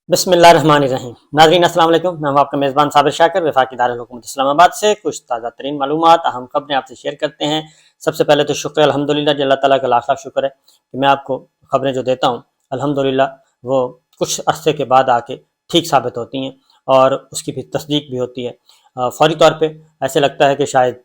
بسم اللہ الرحمن الرحیم. ناظرین السلام علیکم. میں ہوں آپ کا میزبان صابر شاکر وفاقی دارالحکومت اسلام آباد سے. کچھ تازہ ترین معلومات اہم خبریں آپ سے شیئر کرتے ہیں. سب سے پہلے تو شکر الحمدللہ کہ اللہ تعالیٰ کا لاکھ لاکھ شکر ہے کہ میں آپ کو خبریں جو دیتا ہوں الحمدللہ وہ کچھ عرصے کے بعد آ کے ٹھیک ثابت ہوتی ہیں اور اس کی بھی تصدیق بھی ہوتی ہے. فوری طور پہ ایسے لگتا ہے کہ شاید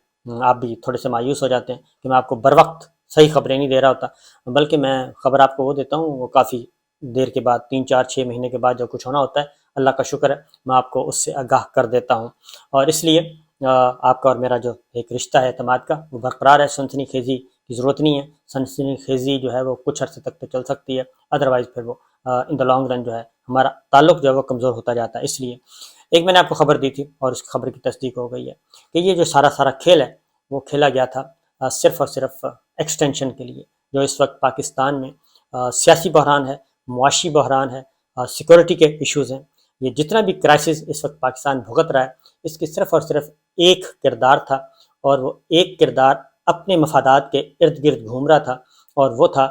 آپ بھی تھوڑے سے مایوس ہو جاتے ہیں کہ میں آپ کو بر وقت صحیح خبریں نہیں دے رہا ہوتا، بلکہ میں خبر آپ کو وہ دیتا ہوں وہ کافی دیر کے بعد 3 4 6 مہینے کے بعد جو کچھ ہونا ہوتا ہے اللہ کا شکر ہے میں آپ کو اس سے آگاہ کر دیتا ہوں. اور اس لیے آپ کا اور میرا جو ایک رشتہ ہے اعتماد کا وہ برقرار ہے. سنسنی خیزی کی ضرورت نہیں ہے. سنسنی خیزی جو ہے وہ کچھ عرصے تک تو چل سکتی ہے، ادروائز پھر وہ ان دا لانگ رن جو ہے ہمارا تعلق جو ہے وہ کمزور ہوتا جاتا ہے. اس لیے ایک میں نے آپ کو خبر دی تھی اور اس خبر کی تصدیق ہو گئی ہے کہ یہ جو سارا کھیل ہے وہ کھیلا گیا تھا صرف اور صرف ایکسٹینشن کے لیے. جو اس وقت پاکستان میں سیاسی بحران ہے، معاشی بحران ہے، سیکورٹی کے ایشوز ہیں، یہ جتنا بھی کرائسس اس وقت پاکستان بھگت رہا ہے اس کی صرف اور صرف ایک کردار تھا، اور وہ ایک کردار اپنے مفادات کے ارد گرد گھوم رہا تھا، اور وہ تھا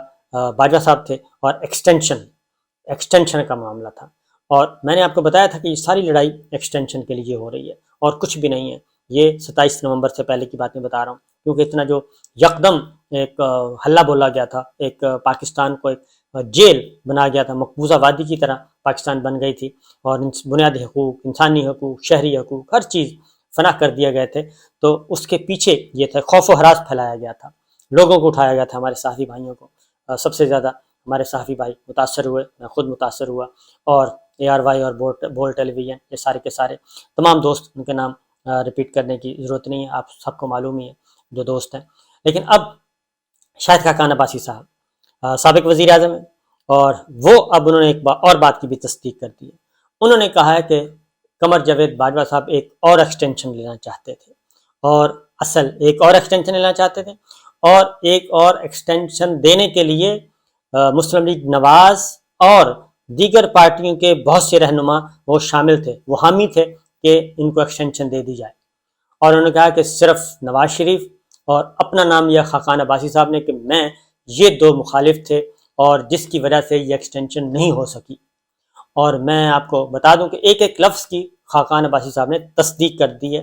باجوہ صاحب تھے اور ایکسٹینشن کا معاملہ تھا. اور میں نے آپ کو بتایا تھا کہ یہ ساری لڑائی ایکسٹینشن کے لیے ہو رہی ہے اور کچھ بھی نہیں ہے. یہ 27 نومبر سے پہلے کی بات میں بتا رہا ہوں، کیونکہ اتنا جو یکدم ایک ہلہ بولا گیا تھا، ایک پاکستان کو ایک جیل بنا گیا تھا، مقبوضہ وادی کی طرح پاکستان بن گئی تھی، اور بنیادی حقوق، انسانی حقوق، شہری حقوق، ہر چیز فنا کر دیے گئے تھے. تو اس کے پیچھے یہ تھا، خوف و ہراس پھیلایا گیا تھا، لوگوں کو اٹھایا گیا تھا، ہمارے صحافی بھائیوں کو. سب سے زیادہ ہمارے صحافی بھائی متاثر ہوئے، میں خود متاثر ہوا، اور ARY اور بول ٹیلی ویژن یہ سارے کے سارے تمام دوست، ان کے نام ریپیٹ کرنے کی ضرورت نہیں ہے، آپ سب کو معلوم ہی ہے جو دوست ہیں. لیکن اب شاہد خاقان عباسی صاحب سابق وزیر اعظم ہیں، اور وہ اب انہوں نے ایک اور بات کی بھی تصدیق کر دی ہے. انہوں نے کہا ہے کہ قمر جاوید باجوہ صاحب ایک اور ایکسٹینشن لینا چاہتے تھے، اور ایک اور ایکسٹینشن لینا چاہتے تھے، اور ایک اور ایکسٹینشن دینے کے لیے مسلم لیگ نواز اور دیگر پارٹیوں کے بہت سے رہنما وہ شامل تھے، وہ حامی تھے کہ ان کو ایکسٹینشن دے دی جائے. اور انہوں نے کہا کہ صرف نواز شریف اور اپنا نام لیا خاقان عباسی صاحب نے کہ میں یہ دو مخالف تھے اور جس کی وجہ سے یہ ایکسٹینشن نہیں ہو سکی. اور میں آپ کو بتا دوں کہ ایک ایک لفظ کی خاقان عباسی صاحب نے تصدیق کر دی ہے،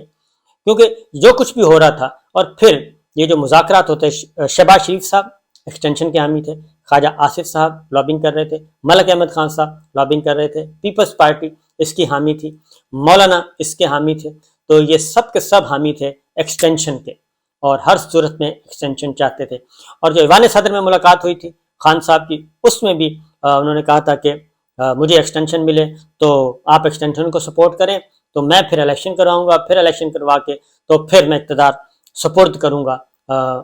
کیونکہ جو کچھ بھی ہو رہا تھا، اور پھر یہ جو مذاکرات ہوتے، شہباز شریف صاحب ایکسٹینشن کے حامی تھے، خواجہ آصف صاحب لابنگ کر رہے تھے، ملک احمد خان صاحب لابنگ کر رہے تھے، پیپلز پارٹی اس کی حامی تھی، مولانا اس کے حامی تھے. تو یہ سب کے سب حامی تھے ایکسٹینشن کے، اور ہر صورت میں ایکسٹینشن چاہتے تھے. اور جو ایوان صدر میں ملاقات ہوئی تھی خان صاحب کی، اس میں بھی انہوں نے کہا تھا کہ مجھے ایکسٹینشن ملے تو آپ ایکسٹینشن کو سپورٹ کریں، تو میں پھر الیکشن کرواؤں گا، پھر الیکشن کروا کے تو پھر میں اقتدار سپورٹ کروں گا،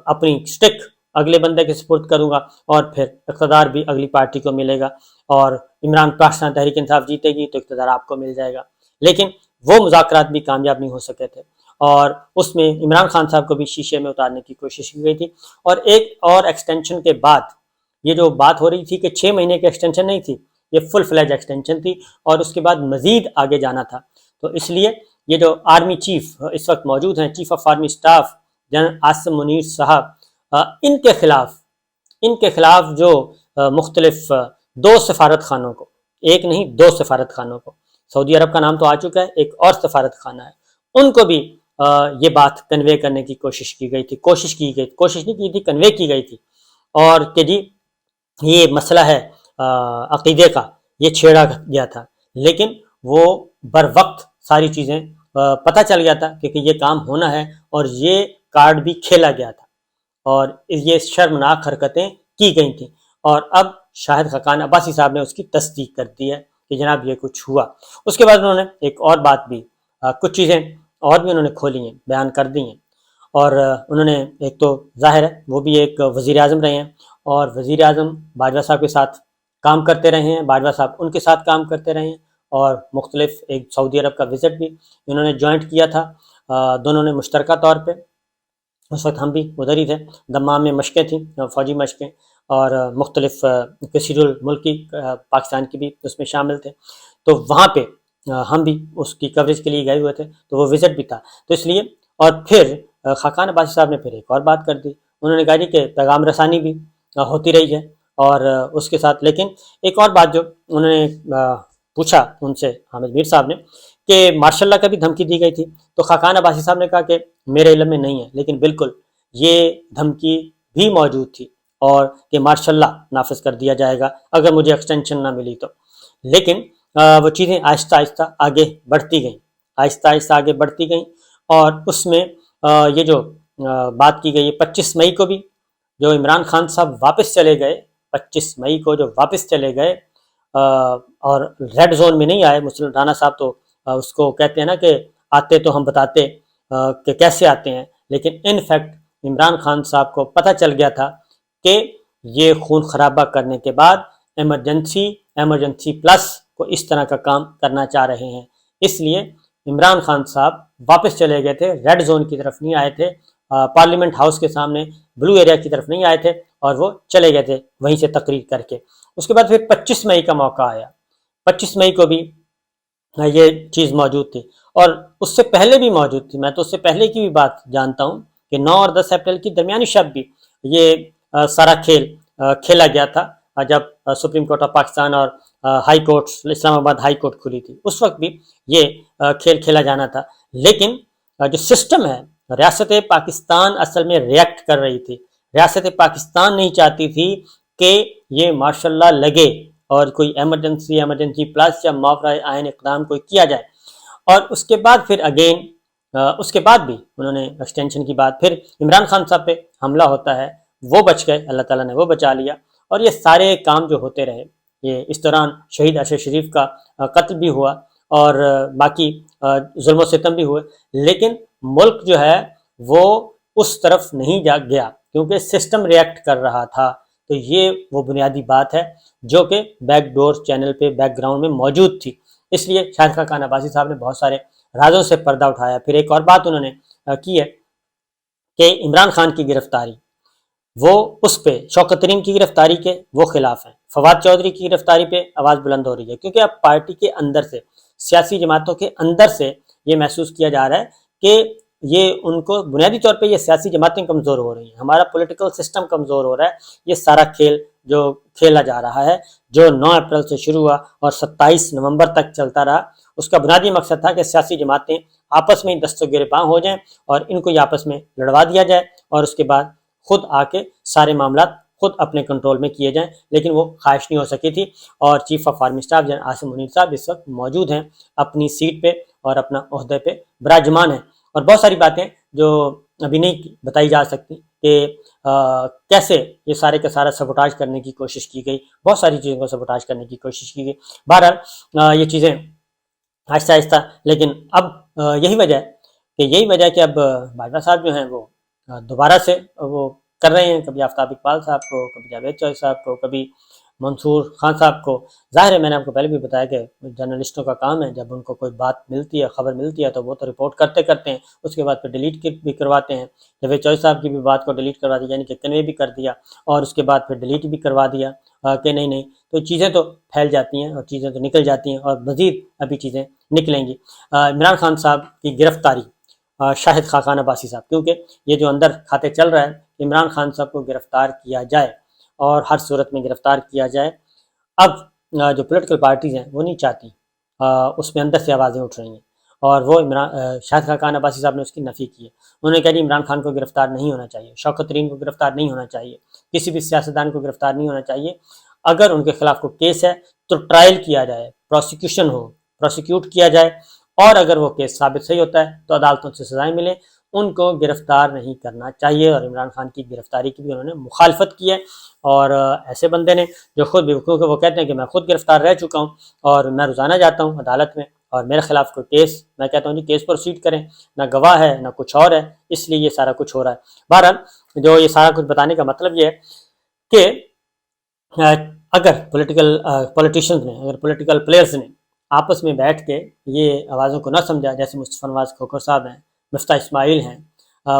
اپنی سٹک اگلے بندے کے سپورٹ کروں گا، اور پھر اقتدار بھی اگلی پارٹی کو ملے گا، اور عمران پاکستان تحریک انصاف جیتے گی تو اقتدار آپ کو مل جائے گا. لیکن وہ مذاکرات بھی کامیاب نہیں ہو سکے تھے، اور اس میں عمران خان صاحب کو بھی شیشے میں اتارنے کی کوشش کی گئی تھی. اور ایک اور ایکسٹینشن کے بعد یہ جو بات ہو رہی تھی کہ 6 مہینے کی ایکسٹینشن نہیں تھی، یہ فل فلیج ایکسٹینشن تھی، اور اس کے بعد مزید آگے جانا تھا. تو اس لیے یہ جو آرمی چیف اس وقت موجود ہیں، chief of army staff general Asim Munir صاحب، ان کے خلاف جو مختلف 2 سفارت خانوں کو، ایک نہیں 2 سفارت خانوں کو، سعودی عرب کا نام تو آ چکا ہے، ایک اور سفارت خانہ ہے، ان کو بھی یہ بات کنوے کرنے کی کوشش کی گئی تھی، کوشش نہیں کی تھی، کنوے کی گئی تھی، اور کہ جی یہ مسئلہ ہے عقیدے کا، یہ چھیڑا گیا تھا. لیکن وہ بر وقت ساری چیزیں پتہ چل گیا تھا کہ یہ کام ہونا ہے، اور یہ کارڈ بھی کھیلا گیا تھا، اور یہ شرمناک حرکتیں کی گئی تھیں. اور اب شاہد خاقان عباسی صاحب نے اس کی تصدیق کر دی ہے کہ جناب یہ کچھ ہوا. اس کے بعد انہوں نے ایک اور بات بھی، کچھ چیزیں اور بھی انہوں نے کھولی ہیں، بیان کر دی ہیں. اور انہوں نے ایک تو ظاہر ہے وہ بھی ایک وزیر اعظم رہے ہیں، اور وزیر اعظم باجوہ صاحب کے ساتھ کام کرتے رہے ہیں، باجوہ صاحب ان کے ساتھ کام کرتے رہے ہیں، اور مختلف ایک سعودی عرب کا وزٹ بھی انہوں نے جوائنٹ کیا تھا. دونوں نے مشترکہ طور پہ، اس وقت ہم بھی ادھر ہی تھے، دمام میں مشقیں تھیں، فوجی مشقیں، اور مختلف کثیر الملکی پاکستان کی بھی اس میں شامل تھے. تو وہاں پہ ہم بھی اس کی کوریج کے لیے گئے ہوئے تھے، تو وہ وزٹ بھی تھا. تو اس لیے، اور پھر خاقان عباسی صاحب نے پھر ایک اور بات کر دی. انہوں نے کہا جی کہ پیغام رسانی بھی ہوتی رہی ہے، اور اس کے ساتھ لیکن ایک اور بات جو انہوں نے پوچھا ان سے حامد میر صاحب نے کہ مارشل لا کا بھی دھمکی دی گئی تھی، تو خاقان عباسی صاحب نے کہا کہ میرے علم میں نہیں ہے، لیکن بالکل یہ دھمکی بھی موجود تھی اور کہ مارشل لا نافذ کر دیا جائے گا اگر مجھے ایکسٹینشن نہ ملی تو۔ لیکن وہ چیزیں آہستہ آہستہ آگے بڑھتی گئیں، آہستہ آہستہ آگے بڑھتی گئیں، اور اس میں یہ جو بات کی گئی 25 مئی کو بھی جو عمران خان صاحب واپس چلے گئے، 25 مئی کو جو واپس چلے گئے اور ریڈ زون میں نہیں آئے، مسلم رانا صاحب تو اس کو کہتے ہیں نا کہ آتے تو ہم بتاتے کہ کیسے آتے ہیں، لیکن ان فیکٹ عمران خان صاحب کو پتہ چل گیا تھا کہ یہ خون خرابہ کرنے کے بعد ایمرجنسی پلس کو اس طرح کا کام کرنا چاہ رہے ہیں، اس لیے عمران خان صاحب واپس چلے گئے تھے، ریڈ زون کی طرف نہیں آئے تھے، پارلیمنٹ ہاؤس کے سامنے بلو ایریا کی طرف نہیں آئے تھے، اور وہ چلے گئے تھے وہیں سے تقریر کر کے۔ اس کے بعد پھر 25 مئی کا موقع آیا، 25 مئی کو بھی یہ چیز موجود تھی، اور اس سے پہلے بھی موجود تھی، میں تو اس سے پہلے کی بھی بات جانتا ہوں کہ 9 اور 10 اپریل کی درمیانی شب بھی یہ سارا کھیل کھیلا گیا تھا، جب سپریم کورٹ آف پاکستان اور ہائی کورٹ اسلام آباد ہائی کورٹ کھلی تھی، اس وقت بھی یہ کھیل کھیلا جانا تھا۔ لیکن جو سسٹم ہے، ریاست پاکستان اصل میں ریئیکٹ کر رہی تھی، ریاست پاکستان نہیں چاہتی تھی کہ یہ ماشاء اللہ لگے اور کوئی ایمرجنسی پلس یا ماورائے آئین اقدام کوئی کیا جائے، اور اس کے بعد پھر اگین اس کے بعد بھی انہوں نے ایکسٹینشن کی بات، پھر عمران خان صاحب پہ حملہ ہوتا ہے، وہ بچ گئے، اللہ تعالیٰ نے وہ بچا لیا، اور یہ سارے کام جو ہوتے رہے، یہ اس دوران شہید ارشد شریف کا قتل بھی ہوا اور باقی ظلم و ستم بھی ہوئے، لیکن ملک جو ہے وہ اس طرف نہیں جا گیا کیونکہ سسٹم ریئیکٹ کر رہا تھا۔ تو یہ وہ بنیادی بات ہے جو کہ بیک ڈور چینل پہ بیک گراؤنڈ میں موجود تھی، اس لیے شاہد خاقان عباسی صاحب نے بہت سارے رازوں سے پردہ اٹھایا۔ پھر ایک اور بات انہوں نے کی ہے کہ عمران خان کی گرفتاری، وہ اس پہ شوکت ترین کی گرفتاری کے وہ خلاف ہیں، فواد چودھری کی گرفتاری پہ آواز بلند ہو رہی ہے، کیونکہ اب پارٹی کے اندر سے، سیاسی جماعتوں کے اندر سے یہ محسوس کیا جا رہا ہے کہ یہ ان کو بنیادی طور پہ یہ سیاسی جماعتیں کمزور ہو رہی ہیں، ہمارا پولیٹیکل سسٹم کمزور ہو رہا ہے، یہ سارا کھیل جو کھیلا جا رہا ہے، جو 9 اپریل سے شروع ہوا اور 27 نومبر تک چلتا رہا، اس کا بنیادی مقصد تھا کہ سیاسی جماعتیں آپس میں دست و گریباں ہو جائیں اور ان کو آپس میں لڑوا دیا جائے، اور اس کے بعد خود آ کے سارے معاملات خود اپنے کنٹرول میں کیے جائیں، لیکن وہ خواہش نہیں ہو سکی تھی، اور chief of army staff general Asim Munir صاحب اس وقت موجود ہیں اپنی سیٹ پہ اور اپنا عہدے پہ براجمان ہیں، اور بہت ساری باتیں جو ابھی نہیں بتائی جا سکتی کہ کیسے یہ سارے کا سارا سبوٹاج کرنے کی کوشش کی گئی، بہت ساری چیزوں کو سبوٹاج کرنے کی کوشش کی گئی۔ بہرحال یہ چیزیں آہستہ آہستہ، لیکن اب یہی وجہ ہے کہ اب باجوہ صاحب جو ہیں وہ دوبارہ سے وہ کر رہے ہیں، کبھی آفتاب اقبال صاحب کو، کبھی جاوید چوہدری صاحب کو، کبھی منصور خان صاحب کو۔ ظاہر ہے، میں نے آپ کو پہلے بھی بتایا کہ جرنلسٹوں کا کام ہے، جب ان کو کوئی بات ملتی ہے، خبر ملتی ہے، تو وہ تو رپورٹ کرتے ہیں، اس کے بعد پھر ڈیلیٹ بھی کرواتے ہیں۔ جاوید چوہدری صاحب کی بھی بات کو ڈیلیٹ کروا دیا، یعنی کہ کنوے بھی کر دیا، اور اس کے بعد پھر ڈیلیٹ بھی کروا دیا کہ نہیں، تو چیزیں تو پھیل جاتی ہیں اور چیزیں تو نکل جاتی ہیں، اور مزید ابھی چیزیں نکلیں گی۔ عمران خان صاحب کی گرفتاری، شاہد خاقان عباسی صاحب، کیونکہ یہ جو اندر کھاتے چل رہا ہے، عمران خان صاحب کو گرفتار کیا جائے اور ہر صورت میں گرفتار کیا جائے۔ اب جو پولیٹیکل پارٹیز ہیں وہ نہیں چاہتی، اس میں اندر سے آوازیں اٹھ رہی ہیں، اور وہ شاہد خاقان عباسی صاحب نے اس کی نفی کی ہے۔ انہوں نے کہا کہ عمران خان کو گرفتار نہیں ہونا چاہیے، شوکت ترین کو گرفتار نہیں ہونا چاہیے، کسی بھی سیاستدان کو گرفتار نہیں ہونا چاہیے، اگر ان کے خلاف کوئی کیس ہے تو ٹرائل کیا جائے، پروسیکیوٹ کیا جائے، اور اگر وہ کیس ثابت صحیح ہوتا ہے تو عدالتوں سے سزائیں ملیں، ان کو گرفتار نہیں کرنا چاہیے۔ اور عمران خان کی گرفتاری کی بھی انہوں نے مخالفت کی ہے، اور ایسے بندے نے جو خود بھی، کیونکہ وہ کہتے ہیں کہ میں خود گرفتار رہ چکا ہوں اور میں روزانہ جاتا ہوں عدالت میں، اور میرے خلاف کوئی کیس، میں کہتا ہوں جی کیس پروسیڈ کریں، نہ گواہ ہے نہ کچھ اور ہے، اس لیے یہ سارا کچھ ہو رہا ہے۔ بہرحال جو یہ سارا کچھ بتانے کا مطلب یہ ہے کہ اگر پولیٹیشینز نے، اگر پولیٹیکل پلیئرز نے آپس میں بیٹھ کے یہ آوازوں کو نہ سمجھا، جیسے مصطفیٰ نواز کھوکھر صاحب ہیں، مفتاح اسماعیل ہیں،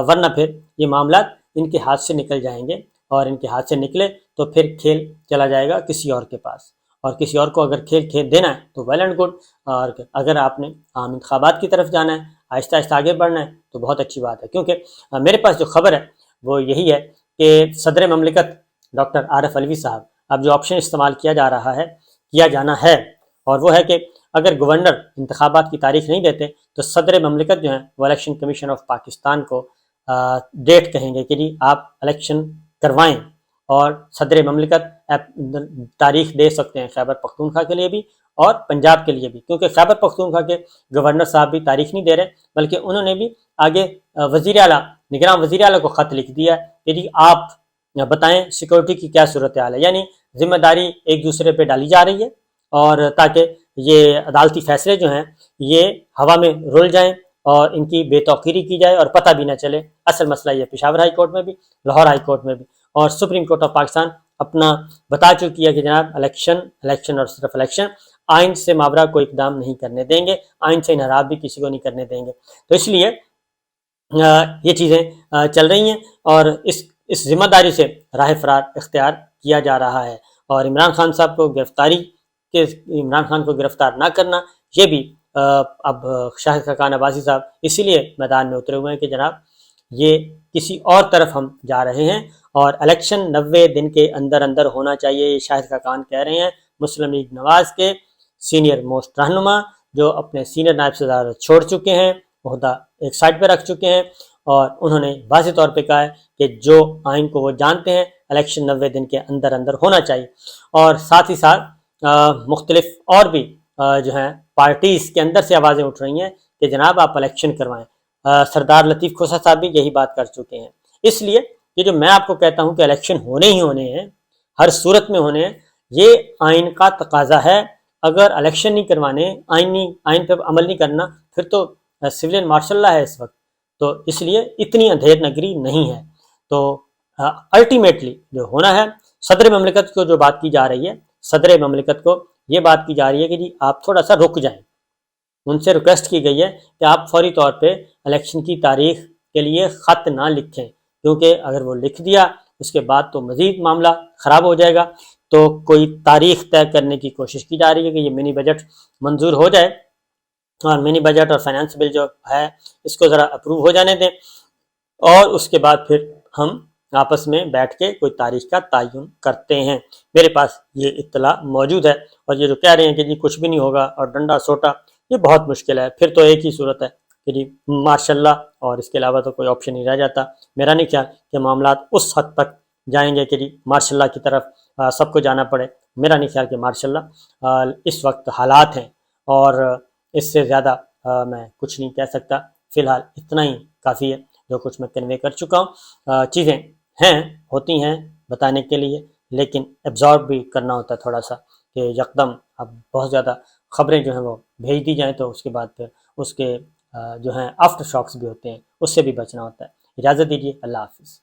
ورنہ پھر یہ معاملات ان کے ہاتھ سے نکل جائیں گے، اور ان کے ہاتھ سے نکلے تو پھر کھیل چلا جائے گا کسی اور کے پاس، اور کسی اور کو اگر کھیل دینا ہے تو ویل اینڈ گڈ، اور اگر آپ نے عام انتخابات کی طرف جانا ہے، آہستہ آہستہ آگے بڑھنا ہے، تو بہت اچھی بات ہے۔ کیونکہ میرے پاس جو خبر ہے وہ یہی ہے کہ صدر مملکت ڈاکٹر عارف علوی صاحب، اب جو آپشن استعمال کیا جانا ہے، اور وہ ہے کہ اگر گورنر انتخابات کی تاریخ نہیں دیتے تو صدر مملکت جو ہیں وہ الیکشن کمیشن آف پاکستان کو ڈیٹ کہیں گے کہ جی آپ الیکشن کروائیں، اور صدر مملکت تاریخ دے سکتے ہیں خیبر پختونخوا کے لیے بھی اور پنجاب کے لیے بھی، کیونکہ خیبر پختونخوا کے گورنر صاحب بھی تاریخ نہیں دے رہے، بلکہ انہوں نے بھی آگے وزیر اعلیٰ، نگراں وزیر اعلیٰ کو خط لکھ دیا کہ جی آپ بتائیں سیکورٹی کی کیا صورتحال ہے، یعنی ذمہ داری ایک دوسرے پہ ڈالی جا رہی ہے، اور تاکہ یہ عدالتی فیصلے جو ہیں یہ ہوا میں رول جائیں اور ان کی بے توقیری کی جائے اور پتہ بھی نہ چلے۔ اصل مسئلہ یہ پشاور ہائی کورٹ میں بھی، لاہور ہائی کورٹ میں بھی، اور سپریم کورٹ آف پاکستان اپنا بتا چکی ہے کہ جناب الیکشن اور صرف الیکشن، آئین سے ماورا کوئی اقدام نہیں کرنے دیں گے، آئین سے انحراف بھی کسی کو نہیں کرنے دیں گے۔ تو اس لیے یہ چیزیں چل رہی ہیں، اور اس ذمہ داری سے راہ فرار اختیار کیا جا رہا ہے، اور عمران خان صاحب کو عمران خان کو گرفتار نہ کرنا، یہ بھی اب شاہد خاقان عباسی صاحب اسی لیے میدان میں اترے ہوئے ہیں کہ جناب یہ کسی اور طرف ہم جا رہے ہیں، اور الیکشن 90 دن کے اندر اندر ہونا چاہیے، یہ شاہد خاقان کہہ رہے ہیں، مسلم لیگ نواز کے سینئر موسٹ رہنما جو اپنے سینئر نائب صدر چھوڑ چکے ہیں، عہدہ ایک سائڈ پہ رکھ چکے ہیں، اور انہوں نے واضح طور پہ کہا ہے کہ جو آئین کو وہ جانتے ہیں الیکشن 90 دن کے اندر اندر ہونا چاہیے، اور ساتھ ہی ساتھ مختلف اور بھی جو ہیں پارٹیز کے اندر سے آوازیں اٹھ رہی ہیں کہ جناب آپ الیکشن کروائیں۔ سردار لطیف کھوسہ صاحب بھی یہی بات کر چکے ہیں۔ اس لیے یہ جو میں آپ کو کہتا ہوں کہ الیکشن ہونے ہی ہونے ہیں، ہر صورت میں ہونے ہیں، یہ آئین کا تقاضا ہے۔ اگر الیکشن نہیں کروانے، آئین پہ عمل نہیں کرنا، پھر تو سویلین مارشل لا ہے اس وقت، تو اس لیے اتنی اندھیر نگری نہیں ہے۔ تو الٹیمیٹلی جو ہونا ہے، صدر مملکت کو جو بات کی جا رہی ہے، صدر مملکت کو یہ بات کی جا رہی ہے کہ جی آپ تھوڑا سا رک جائیں، ان سے ریکویسٹ کی گئی ہے کہ آپ فوری طور پہ الیکشن کی تاریخ کے لیے خط نہ لکھیں، کیونکہ اگر وہ لکھ دیا اس کے بعد تو مزید معاملہ خراب ہو جائے گا۔ تو کوئی تاریخ طے کرنے کی کوشش کی جا رہی ہے کہ یہ منی بجٹ منظور ہو جائے، اور منی بجٹ اور فائنانس بل جو ہے اس کو ذرا اپروو ہو جانے دیں، اور اس کے بعد پھر ہم آپس میں بیٹھ کے کوئی تاریخ کا تعین کرتے ہیں۔ میرے پاس یہ اطلاع موجود ہے، اور یہ جو کہہ رہے ہیں کہ جی کچھ بھی نہیں ہوگا اور ڈنڈا سوٹا، یہ بہت مشکل ہے۔ پھر تو ایک ہی صورت ہے کہ جی مارشل لا، اور اس کے علاوہ تو کوئی آپشن نہیں رہ جاتا۔ میرا نہیں خیال کہ معاملات اس حد تک جائیں گے کہ جی مارشل لا کی طرف سب کو جانا پڑے۔ میرا نہیں خیال کہ مارشل لا اس وقت حالات ہیں، اور اس سے زیادہ میں کچھ نہیں کہہ سکتا۔ فی الحال اتنا ہی کافی ہے جو کچھ میں کنوے کر چکا ہوں۔ چیزیں ہیں، ہوتی ہیں بتانے کے لیے، لیکن ایبزارب بھی کرنا ہوتا ہے تھوڑا سا، کہ یکدم اب بہت زیادہ خبریں جو ہیں وہ بھیج دی جائیں تو اس کے بعد پھر اس کے جو ہیں آفٹر شاکس بھی ہوتے ہیں، اس سے بھی بچنا ہوتا ہے۔ اجازت دیجیے، اللہ حافظ۔